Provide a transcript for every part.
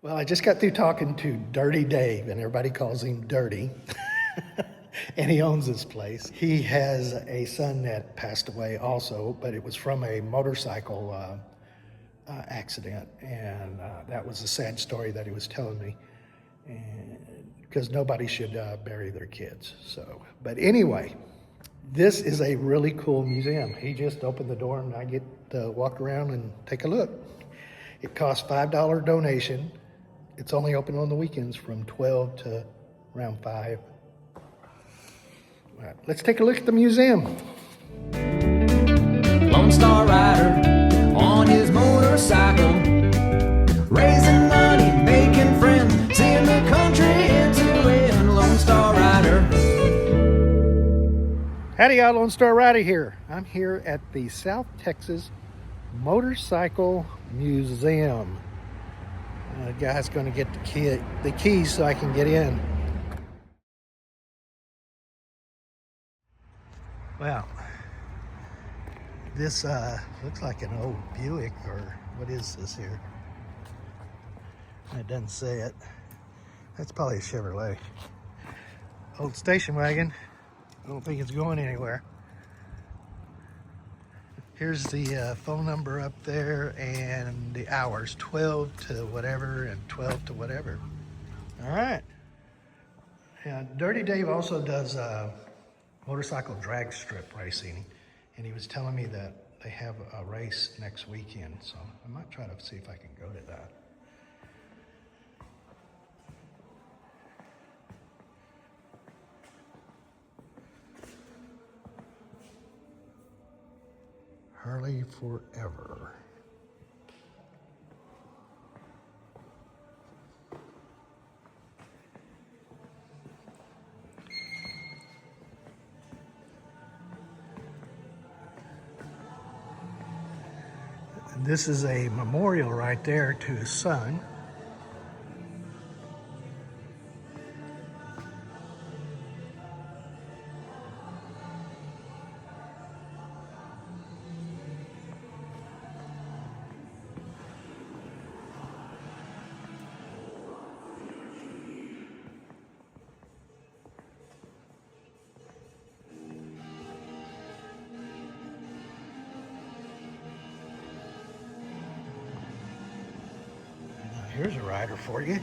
Well, I just got through talking to Dirty Dave, and everybody calls him Dirty. And he owns this place. He has a son that passed away also, but it was from a motorcycle accident. And that was a sad story that he was telling me. Because nobody should bury their kids. So, but anyway, this is a really cool museum. He just opened the door and I get to walk around and take a look. It costs $5 donation. It's only open on the weekends from 12 to around 5. All right, let's take a look at the museum. Lone Star Rider on his motorcycle, raising money, making friends, seeing the country into it. Lone Star Rider. Howdy, y'all, Lone Star Rider here. I'm here at the South Texas Motorcycle Museum. The guy's going to get the keys so I can get in. Wow, this looks like an old Buick, or what is this here? It doesn't say it. That's probably a Chevrolet. Old station wagon. I don't think it's going anywhere. Here's the phone number up there and the hours, 12 to whatever and 12 to whatever. All right. Yeah, Dirty Dave also does motorcycle drag strip racing, and he was telling me that they have a race next weekend, so I might try to see if I can go to that. Harley forever. And this is a memorial right there to his son. Here's a rider for you.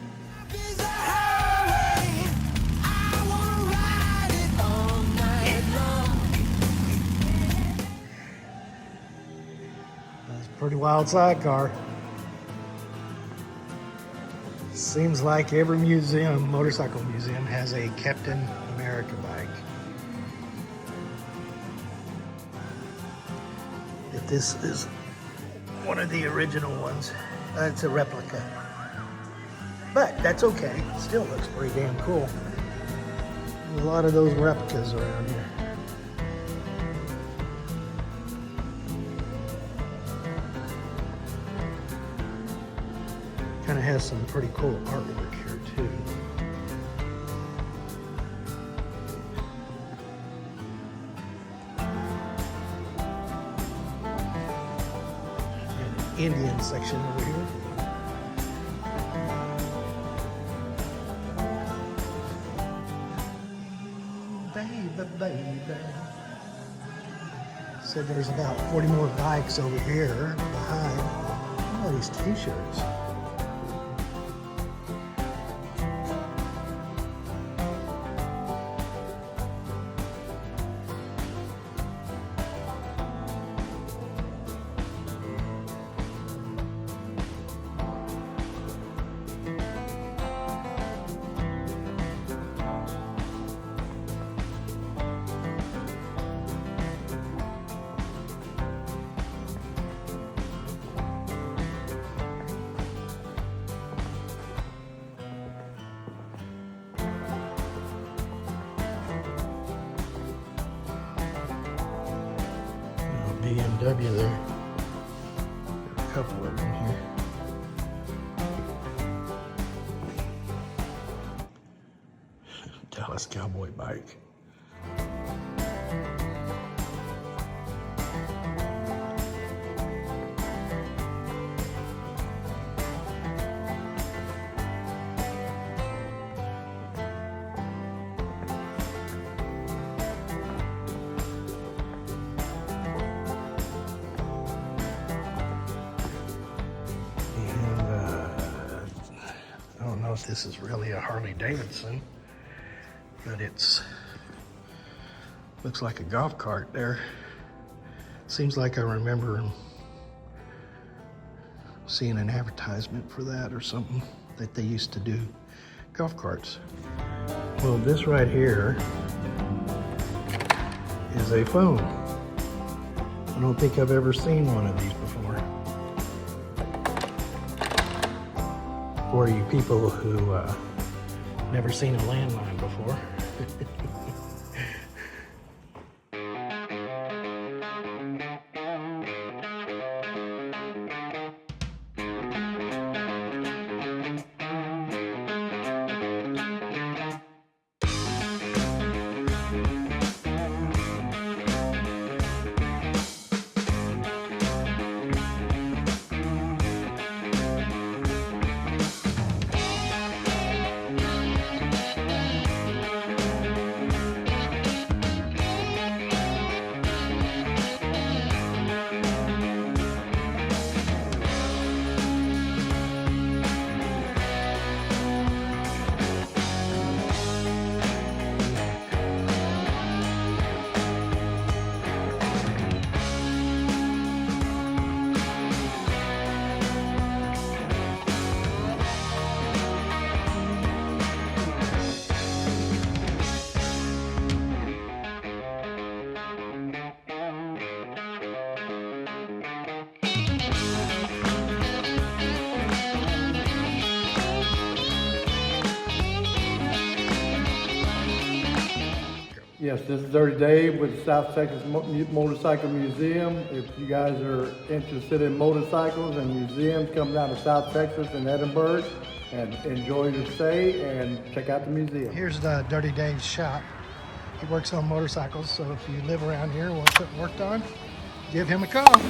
That's a pretty wild sidecar. Seems like every museum, motorcycle museum, has a Captain America bike. If this is one of the original ones, it's a replica. But that's okay. It still looks pretty damn cool. There's a lot of those replicas around here. Kind of has some pretty cool artwork here too. And an Indian section over here. Baby. Said there's about 40 more bikes over here behind. All these t-shirts. BMW there. A couple of them here. Dallas Cowboy bike. know if this is really a Harley Davidson, but it's looks like a golf cart there. Seems like I remember seeing an advertisement for that or something, that they used to do golf carts. Well, this right here is a phone. I don't think I've ever seen one of these before. For you people who never seen a landline before. Yes, this is Dirty Dave with South Texas Motorcycle Museum. If you guys are interested in motorcycles and museums, come down to South Texas in Edinburg and enjoy your stay and check out the museum. Here's the Dirty Dave's shop. He works on motorcycles, so if you live around here and want something worked on, give him a call.